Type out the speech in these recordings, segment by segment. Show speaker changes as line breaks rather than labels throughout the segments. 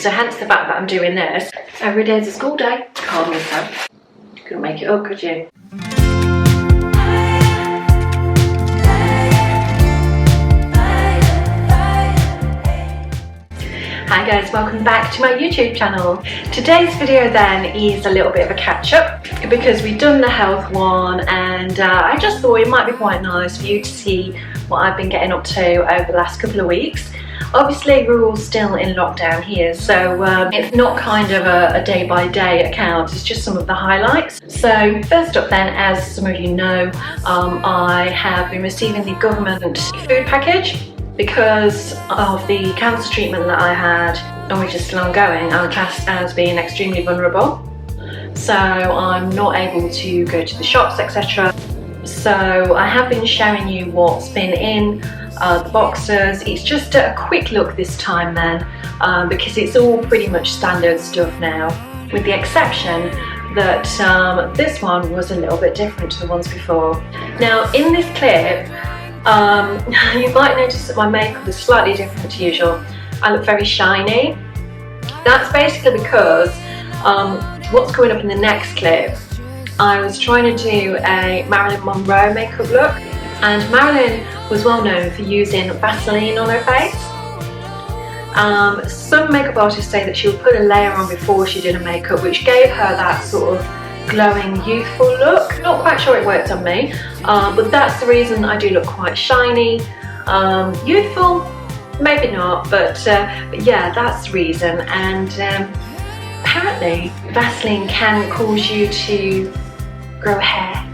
So hence the fact that I'm doing this. Every day's a school day. Can't miss that. Couldn't make it up, could you? Hi guys, welcome back to my YouTube channel. Today's video then is a little bit of a catch-up because we've done the health one, and I just thought it might be quite nice for you to see what I've been getting up to over the last couple of weeks. Obviously we're all still in lockdown here, so it's not kind of a day-by-day account, it's just some of the highlights. So first up then, as some of you know, I have been receiving the government food package. Because of the cancer treatment that I had, which is still ongoing, I'm classed as being extremely vulnerable. So I'm not able to go to the shops, etc. So I have been showing you what's been in the boxes. It's just a quick look this time then, because it's all pretty much standard stuff now, with the exception that this one was a little bit different to the ones before. Now in this clip, you might notice that my makeup is slightly different to usual. I look very shiny. That's basically because what's coming up in the next clip, I was trying to do a Marilyn Monroe makeup look, and Marilyn was well known for using Vaseline on her face. Some makeup artists say that she would put a layer on before she did her makeup, which gave her that sort of glowing, youthful look. Not quite sure it worked on me, but that's the reason I do look quite shiny. Youthful, maybe not, but yeah, that's the reason. And apparently Vaseline can cause you to grow hair.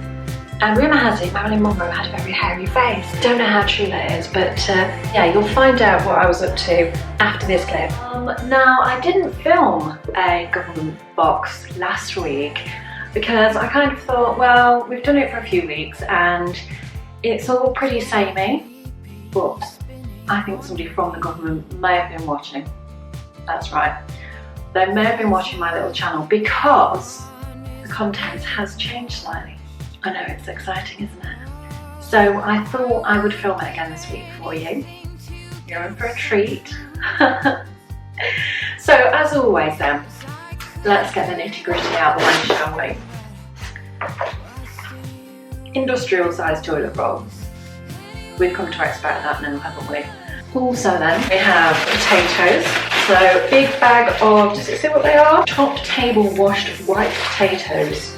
And rumour has it Marilyn Monroe had a very hairy face. Don't know how true that is, but yeah, you'll find out what I was up to after this clip. Now, I didn't film a government box last week because I kind of thought, well, we've done it for a few weeks and it's all pretty samey, but I think somebody from the government may have been watching. That's right. They may have been watching my little channel because the content has changed slightly. I know, it's exciting, isn't it? So I thought I would film it again this week for you. You're in for a treat. So as always then, let's get the nitty-gritty out of the way, shall we? Industrial sized toilet rolls. We've come to expect that now, haven't we? Also then, we have potatoes. So big bag of, does it say what they are? Top table washed white potatoes.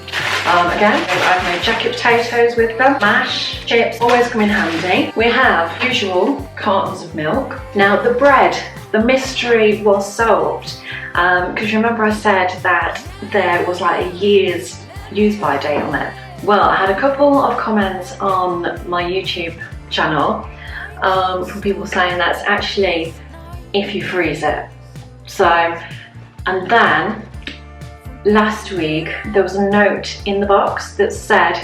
Again, I've made jacket potatoes with them. Mash, chips, always come in handy. We have usual cartons of milk. Now the bread, the mystery was solved. Because remember I said that there was like a year's use by date on it. Well, I had a couple of comments on my YouTube channel from people saying that's actually if you freeze it. So, and then last week there was a note in the box that said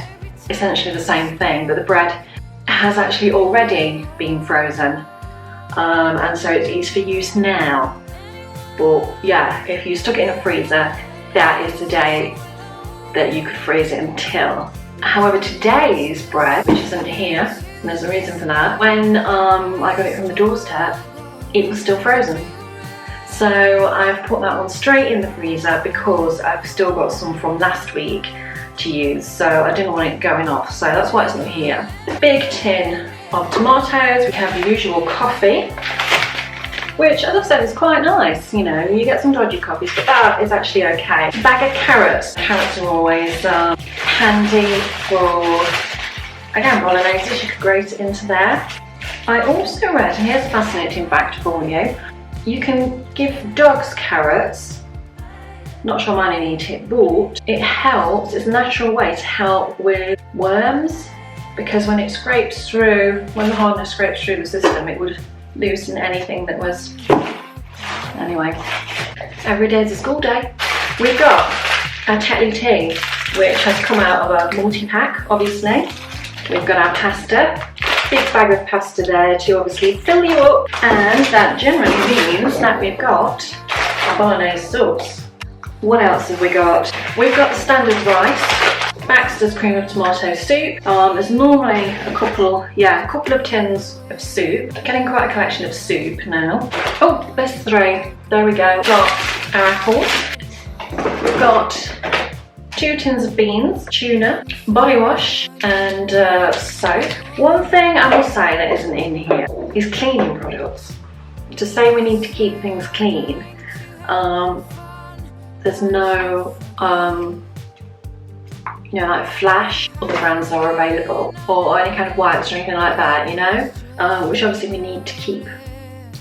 essentially the same thing, that the bread has actually already been frozen, and so it's for use now. But yeah, if you stuck it in a freezer, that is the day that you could freeze it until. However, today's bread, which isn't here, and there's a reason for that, when I got it from the doorstep, it was still frozen. So I've put that one straight in the freezer because I've still got some from last week to use, so I didn't want it going off, so that's why it's not here. A big tin of tomatoes. We have the usual coffee, which as I've said is quite nice. You know, you get some dodgy coffees, but that is actually okay. A bag of carrots. Carrots are always handy for, again, bolognese. You could grate it into there. I also read, and here's a fascinating fact for you, you can give dogs carrots. Not sure mine eat it, but it helps, it's a natural way to help with worms, because when it scrapes through, when the hardness scrapes through the system, it would loosen anything that was, anyway. Every day's a school day. We've got our Tetley tea, which has come out of a multi-pack, obviously. We've got our pasta, big bag of pasta there to obviously fill you up, and that generally means that we've got our bolognese sauce. What else have we got? We've got the standard rice, Baxter's cream of tomato soup. There's normally a couple of tins of soup. Getting quite a collection of soup now. Oh, there's 3. there we go. We've got our apples. We've got 2 tins of beans, tuna, body wash, and soap. One thing I will say that isn't in here is cleaning products. To say we need to keep things clean, there's no, you know, like Flash, other brands are available, or any kind of wipes or anything like that, you know, which obviously we need to keep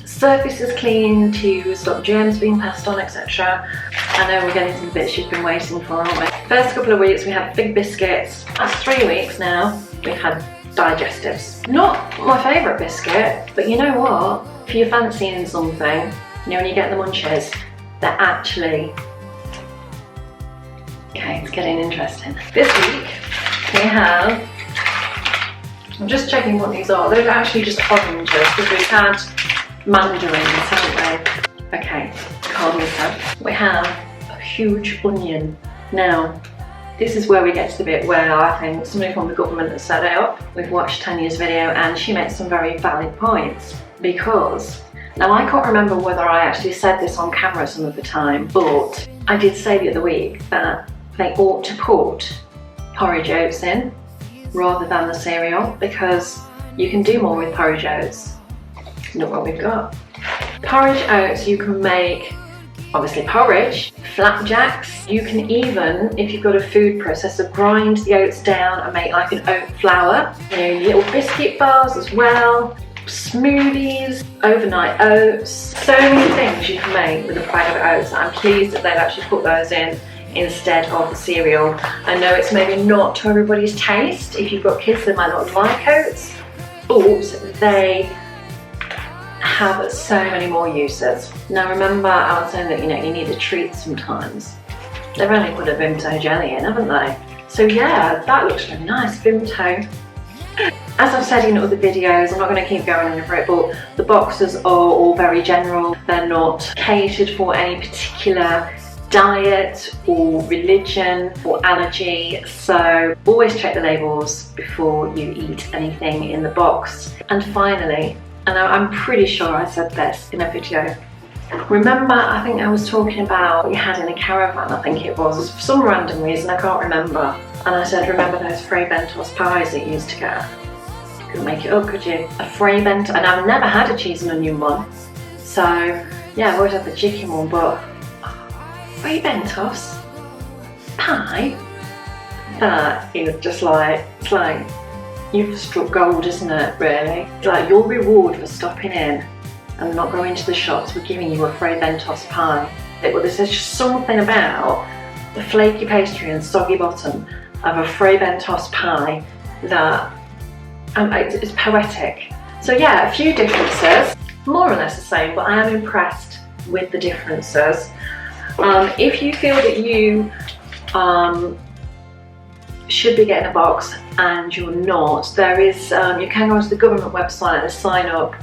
surfaces clean to stop germs being passed on, etc. I know we're getting to the bits you've been waiting for, aren't we? First couple of weeks we had big biscuits. That's 3 weeks now we've had digestives. Not my favourite biscuit, but you know what? If you're fancying something, you know, when you get the munchies, they're actually... Okay, it's getting interesting. This week we have... I'm just checking what these are. They're actually just oranges because we've had mandarins, haven't we? Okay, calm yourself. We have a huge onion. Now, this is where we get to the bit where I think somebody from the government has set it up. We've watched Tanya's video and she makes some very valid points, because now I can't remember whether I actually said this on camera some of the time, but I did say the other week that they ought to put porridge oats in rather than the cereal, because you can do more with porridge oats. Look what we've got. Porridge oats, you can make obviously porridge, flapjacks. You can even, if you've got a food processor, grind the oats down and make like an oat flour. You know, little biscuit bars as well, smoothies, overnight oats. So many things you can make with a bag of oats. I'm pleased that they've actually put those in instead of the cereal. I know it's maybe not to everybody's taste. If you've got kids that might not like oats, but they have so many more uses. Now remember, I was saying that, you know, you need a treat sometimes. They've only put a Vimto jelly in, haven't they? So yeah, that looks really nice, Vimto. As I've said in other videos, I'm not going to keep going over it, but the boxes are all very general. They're not catered for any particular diet or religion or allergy, so always check the labels before you eat anything in the box. And finally, and I'm pretty sure I said this in a video, remember, I think I was talking about you had in a caravan, I think it was, for some random reason, I can't remember, and I said, remember those Frey Bentos pies that you used to get? You couldn't make it up, could you? A Frey Bento, and I've never had a cheese and onion one, so yeah, I've always had the chicken one, but Frey Bentos pie, that is just like, it's like, you've struck gold, isn't it, really? It's like your reward for stopping in and not going to the shops for giving you a Frey Bentos pie. But there's just something about the flaky pastry and soggy bottom of a Frey Bentos pie that it's poetic. So yeah, a few differences, more or less the same, but I am impressed with the differences. If you feel that you should be getting a box and you're not, there is, you can go onto the government website and sign up.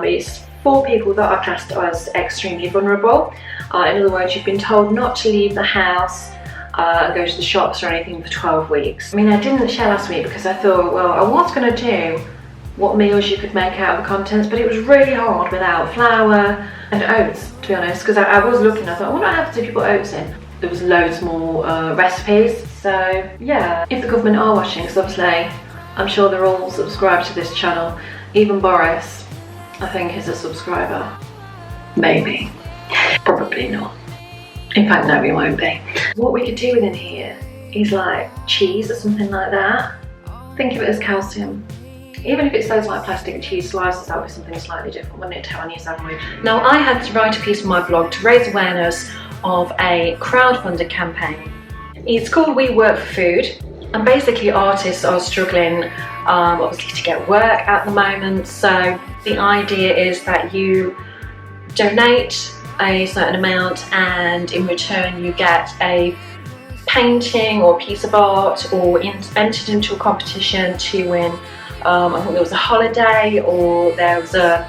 It's for people that are classed as extremely vulnerable. In other words, you've been told not to leave the house and go to the shops or anything for 12 weeks. I mean, I didn't share last week because I thought, well, I was going to do what meals you could make out of the contents, but it was really hard without flour and oats, to be honest, because I was looking, I thought, what happens if you put oats in? There was loads more recipes, so yeah, if the government are watching, because obviously I'm sure they're all subscribed to this channel, even Boris, I think, is a subscriber. Maybe, probably not. In fact, no, he won't be. What we could do within here is like cheese or something like that. Think of it as calcium. Even if it's those like plastic cheese slices, that would be something slightly different, wouldn't it, to on your sandwich? Now, I had to write a piece on my blog to raise awareness of a crowdfunded campaign. It's called We Work for Food, and basically artists are struggling obviously to get work at the moment, so the idea is that you donate a certain amount and in return you get a painting or piece of art or entered into a competition to win. I think there was a holiday, or there was a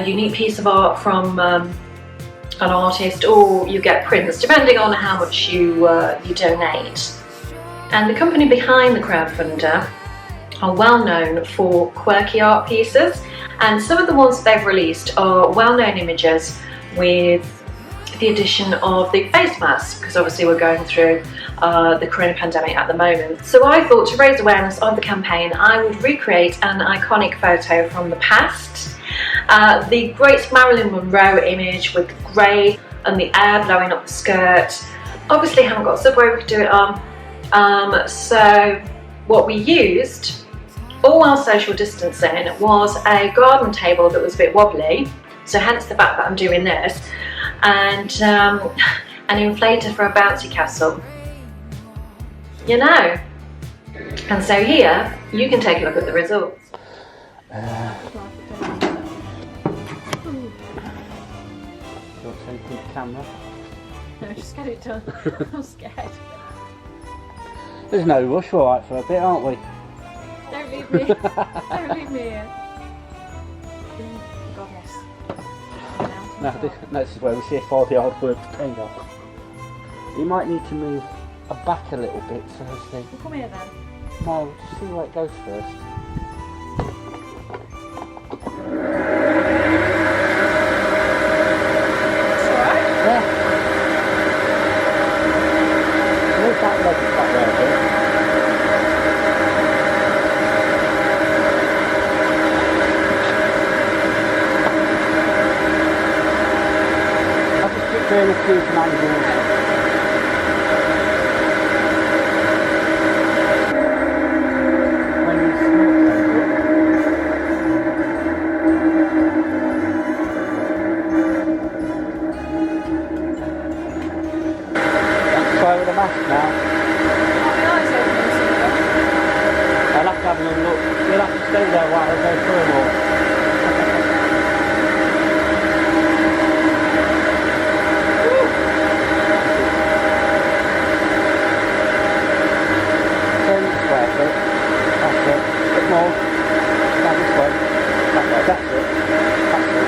unique piece of art from an artist, or you get prints, depending on how much you donate. And the company behind the crowdfunder are well known for quirky art pieces, and some of the ones they've released are well-known images with the addition of the face mask, because obviously we're going through the corona pandemic at the moment. So I thought, to raise awareness of the campaign, I would recreate an iconic photo from the past. The great Marilyn Monroe image with the grey and the air blowing up the skirt. Obviously haven't got a subway we could do it on. So what we used, all while social distancing, was a garden table that was a bit wobbly, so hence the fact that I'm doing this, and an inflator for a bouncy castle, you know. And so here you can take a look at the results.
You'll take the camera.
No, just get it done. I'm scared.
There's no rush, all right, for a bit, aren't we?
Don't leave me. Don't leave me here. God, yes.
No, this is where we see if all the hard work paid off. You might need to move back a little bit so as they...
Well, come here then.
No, just see where it goes first.
It's alright?
Yeah. Move that leg back there a bit. I'll just keep doing a few angles. With a mask now. I'll have to have a look. You'll have to stay there while I go through them all. Turn this way a bit. That's it. A bit more. Down this way. That's it. That's it. That's it.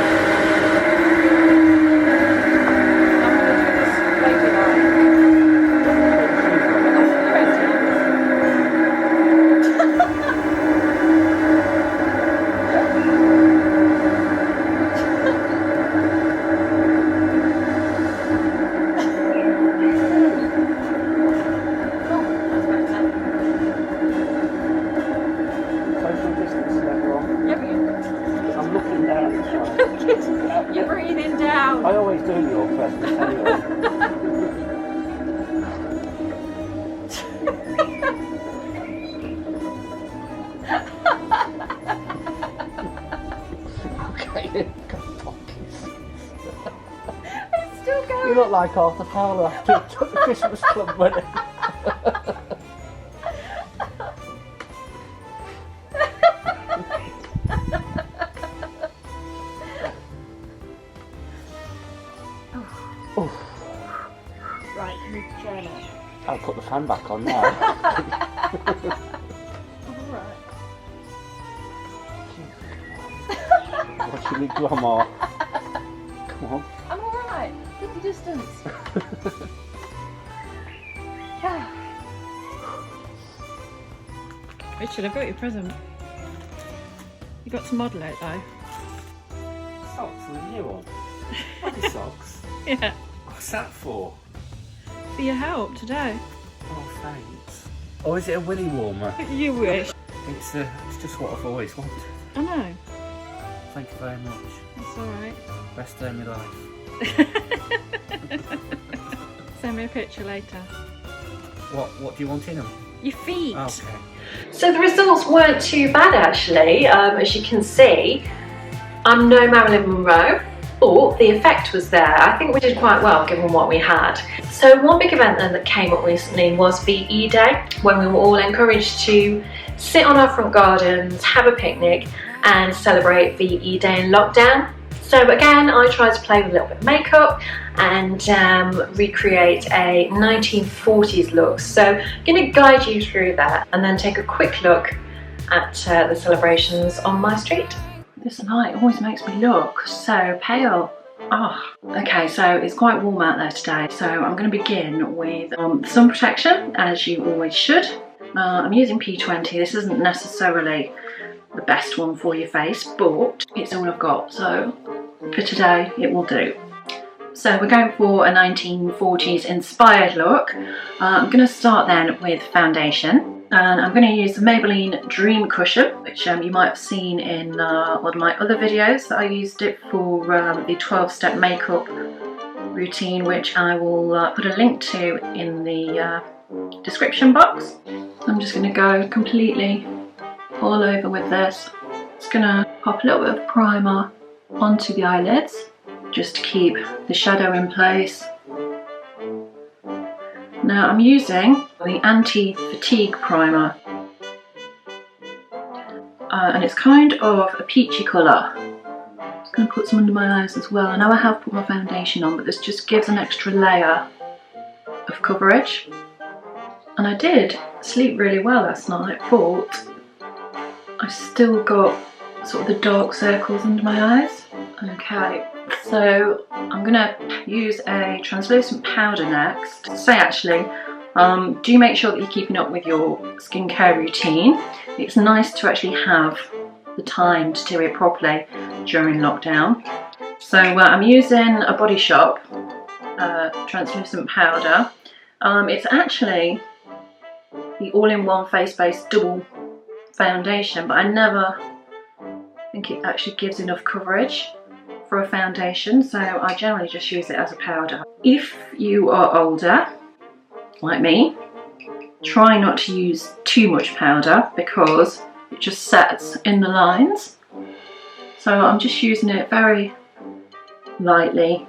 You're breathing down.
I always do your questions anyway. Okay,
It's still going.
you look like Arthur Fowler after he took the Christmas Club money.
Right, you need to turn it.
I'll put the fan back on now.
Alright.
Watching me grandma. Come on.
I'm alright. Keep the distance. Richard, I've got your present. You got to model it though.
Socks with you on. Bloody socks.
Yeah.
What's that for?
For your help today.
Oh, thanks. Oh, is it a willy warmer?
You wish.
It's just what I've always wanted.
I know.
Thank you very much.
That's alright.
Best day of my life.
Send me a picture later.
What do you want in them?
Your feet.
Okay.
So the results weren't too bad actually. As you can see, I'm no Marilyn Monroe, but the effect was there. I think we did quite well given what we had. So one big event then that came up recently was VE Day, when we were all encouraged to sit on our front gardens, have a picnic and celebrate VE Day in lockdown. So again, I tried to play with a little bit of makeup and recreate a 1940s look. So I'm going to guide you through that and then take a quick look at the celebrations on my street. This light always makes me look so pale. Oh, okay, so it's quite warm out there today. So I'm going to begin with sun protection, as you always should. I'm using P20. This isn't necessarily the best one for your face, but it's all I've got. So for today, it will do. So we're going for a 1940s inspired look. I'm going to start then with foundation, and I'm going to use the Maybelline Dream Cushion, which you might have seen in one of my other videos that I used it for the 12-step makeup routine, which I will put a link to in the description box. I'm just going to go completely all over with this. Just going to pop a little bit of primer onto the eyelids just to keep the shadow in place. Now I'm using the anti-fatigue primer, and it's kind of a peachy colour. I'm just going to put some under my eyes as well. I know I have put my foundation on, but this just gives an extra layer of coverage. And I did sleep really well last night, but I still got sort of the dark circles under my eyes. Okay, so I'm gonna use a translucent powder next. Say actually, do make sure that you're keeping up with your skincare routine. It's nice to actually have the time to do it properly during lockdown. So I'm using a Body Shop translucent powder. It's actually the all-in-one face-based double foundation, but I never think it actually gives enough coverage for a foundation, so I generally just use it as a powder. If you are older, like me, try not to use too much powder because it just sets in the lines. So I'm just using it very lightly.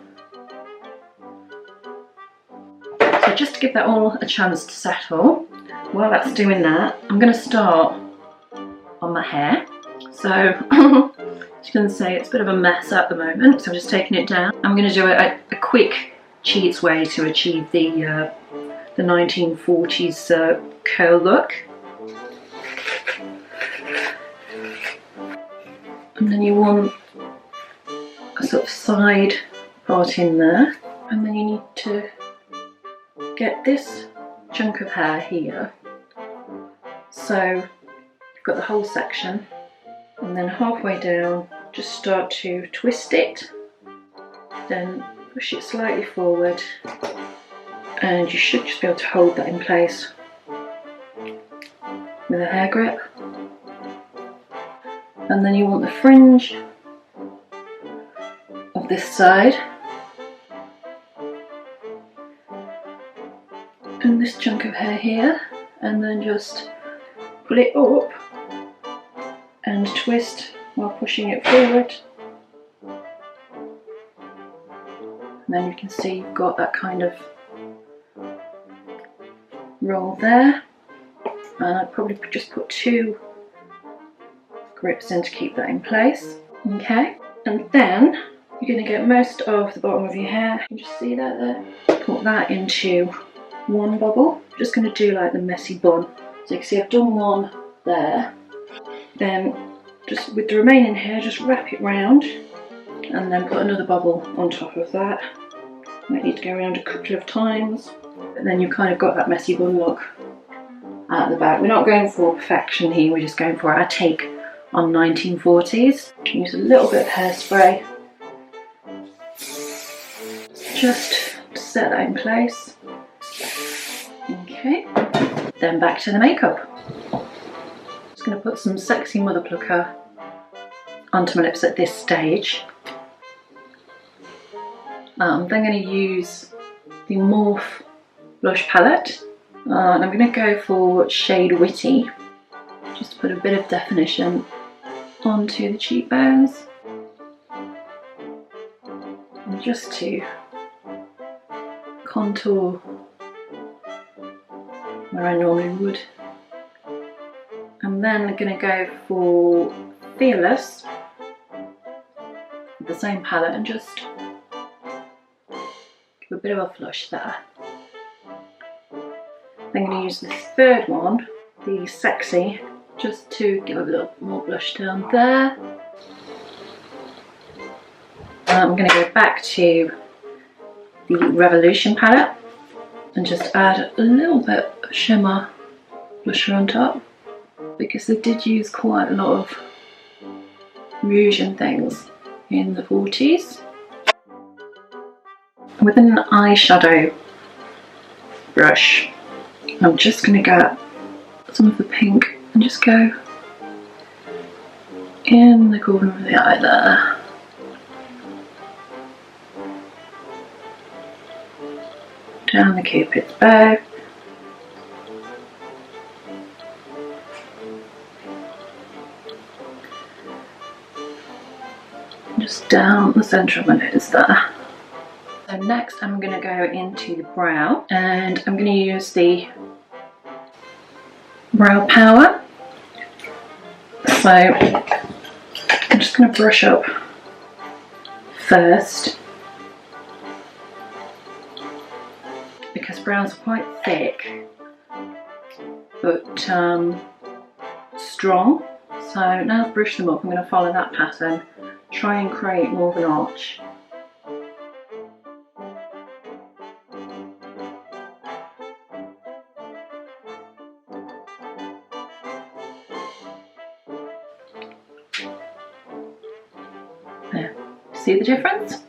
So just to give that all a chance to settle. While that's doing that, I'm going to start on my hair. So as you can see, it's a bit of a mess at the moment, so I'm just taking it down. I'm going to do a quick cheats way to achieve the 1940s curl look. And then you want a sort of side part in there, and then you need to get this chunk of hair here. So you've got the whole section, and then halfway down just start to twist it, then push it slightly forward, and you should just be able to hold that in place with a hair grip. And then you want the fringe of this side and this chunk of hair here, and then just pull it up and twist while pushing it forward. And then you can see you've got that kind of roll there, and I'd probably just put 2 grips in to keep that in place. Okay, and then you're going to get most of the bottom of your hair. You can just see that there. Put that into one bubble. I'm just going to do like the messy bun. So you can see I've done one there. Then just with the remaining hair, just wrap it round and then put another bubble on top of that. Might need to go around a couple of times, but then you've kind of got that messy bun look at the back. We're not going for perfection here, we're just going for our take on 1940s. Use a little bit of hairspray just to set that in place. Okay, then back to the makeup. Just going to put some Sexy Mother Plucker onto my lips at this stage. I'm then going to use the Morphe blush palette, and I'm going to go for shade Witty, just to put a bit of definition onto the cheekbones, and just to contour where I normally would. And then I'm going to go for Fearless with the same palette and just give a bit of a flush there. I'm going to use this third one, the Sexy, just to give a little more blush down there. I'm going to go back to the Revolution palette and just add a little bit of shimmer blusher on top, because they did use quite a lot of rouge and things in the 40s. with an eyeshadow brush, I'm just going to get some of the pink and just go in the corner of the eye there. Down the cupid's bow. Just down the centre of my nose there. So next I'm going to go into the brow, and I'm going to use the brow power. So I'm just going to brush up first, because brows are quite thick but strong. So now I've brushed them up, I'm going to follow that pattern, try and create more of an arch. There, see the difference?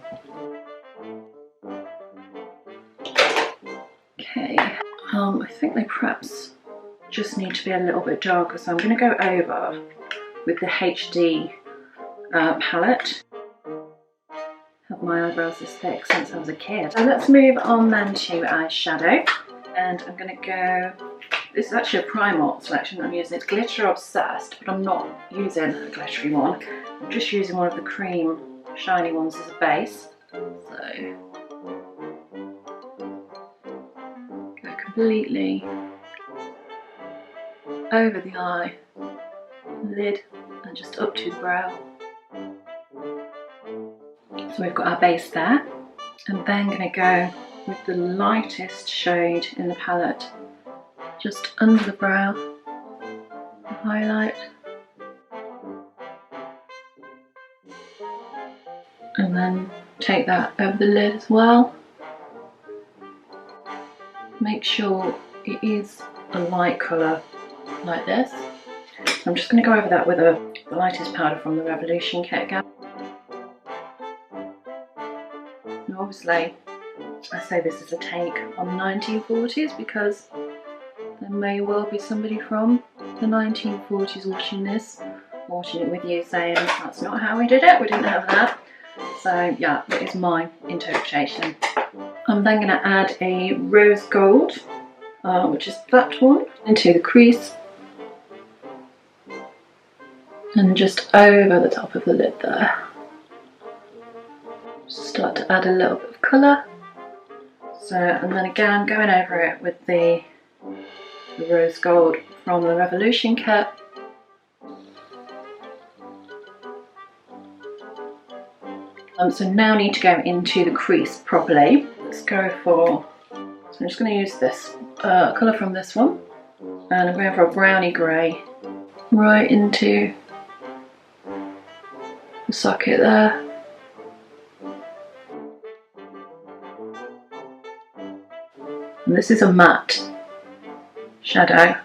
Okay, I think they perhaps just need to be a little bit darker, so I'm going to go over with the HD palette. Have my eyebrows this thick since I was a kid. So let's move on then to eyeshadow, and I'm going to go, this is actually a Primark selection that I'm using. It's Glitter Obsessed, but I'm not using a glittery one. I'm just using one of the cream shiny ones as a base. So go completely over the eye, lid, and just up to the brow. So we've got our base there. I'm then going to go with the lightest shade in the palette just under the brow, the highlight, and then take that over the lid as well. Make sure it is a light colour like this. I'm just going to go over that with the lightest powder from the Revolution kit again. Now obviously I say this is a take on 1940s because there may well be somebody from the 1940s watching this, watching it with you, saying that's not how we did it, we didn't have that. So yeah, that is my interpretation. I'm then going to add a rose gold, which is that one, into the crease and just over the top of the lid there. Start to add a little bit of colour. So, and then again going over it with the rose gold from the Revolution kit. So now I need to go into the crease properly. Let's go for, so I'm just going to use this colour from this one, and I'm going for a browny grey right into the socket there. And this is a matte shadow.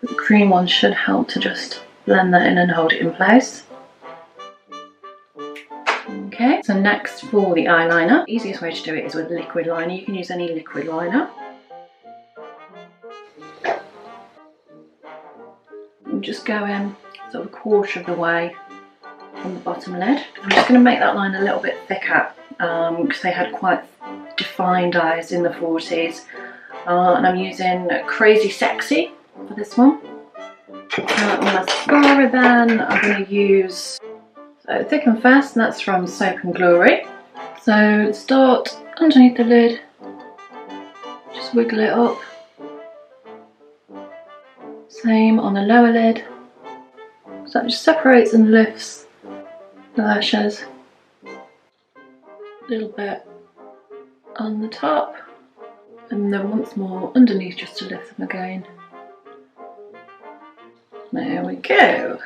The cream one should help to just blend that in and hold it in place. Okay, so next for the eyeliner, the easiest way to do it is with liquid liner. You can use any liquid liner. And just go in sort of a quarter of the way on the bottom lid. I'm just going to make that line a little bit thicker because they had quite defined eyes in the 40s. And I'm using Crazy Sexy for this one. Mascara then, I'm going to use Thick and Fast, and that's from Soap and Glory. So start underneath the lid, just wiggle it up. Same on the lower lid. So that just separates and lifts the lashes. A little bit on the top, and then once more underneath just to lift them again. There we go.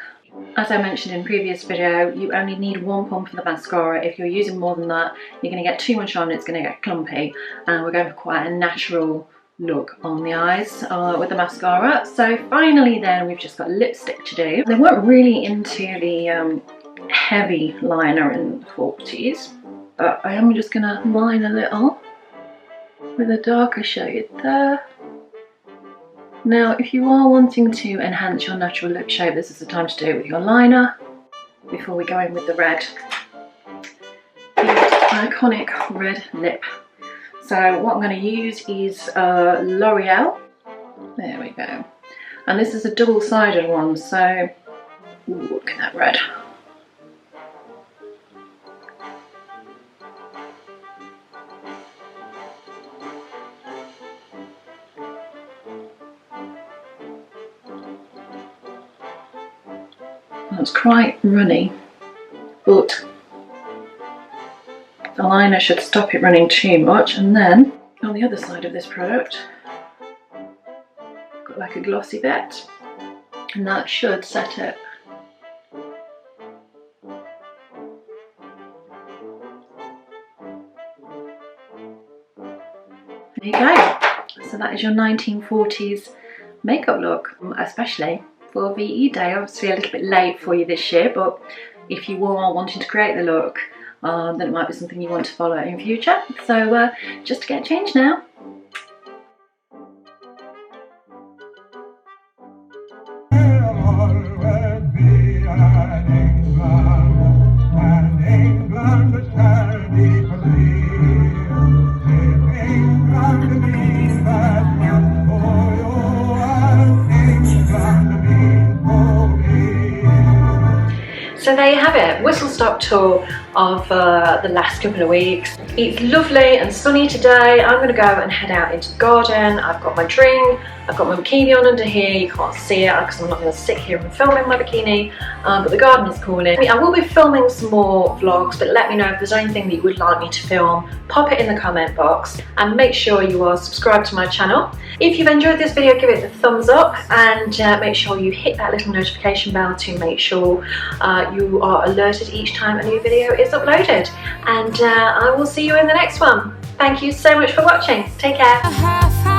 As I mentioned in previous video, you only need one pump of the mascara. If you're using more than that, you're going to get too much on, it's going to get clumpy, and we're going for quite a natural look on the eyes with the mascara. So finally then we've just got lipstick to do. They weren't really into the heavy liner in the 40s, but I am just going to line a little with a darker shade there. Now, if you are wanting to enhance your natural lip shape, this is the time to do it with your liner before we go in with the red. The iconic red lip. So what I'm going to use is L'Oreal. There we go. And this is a double-sided one, so ooh, look at that red. It's quite runny, but the liner should stop it running too much. And then on the other side of this product, got like a glossy bit, and that should set it. There you go. So that is your 1940s makeup look, especially for VE Day. Obviously a little bit late for you this year, but if you are wanting to create the look, then it might be something you want to follow in future. So just to get changed now. So there you have it, whistle stop tour of the last couple of weeks. It's lovely and sunny today. I'm going to go and head out into the garden. I've got my drink, I've got my bikini on under here. You can't see it because I'm not going to sit here and film in my bikini, but the garden is calling. I will be filming some more vlogs, but let me know if there's anything that you would like me to film. Pop it in the comment box and make sure you are subscribed to my channel. If you've enjoyed this video, give it a thumbs up and make sure you hit that little notification bell to make sure you are alerted each time a new video is uploaded. And I will see you in the next one. Thank you so much for watching. Take care.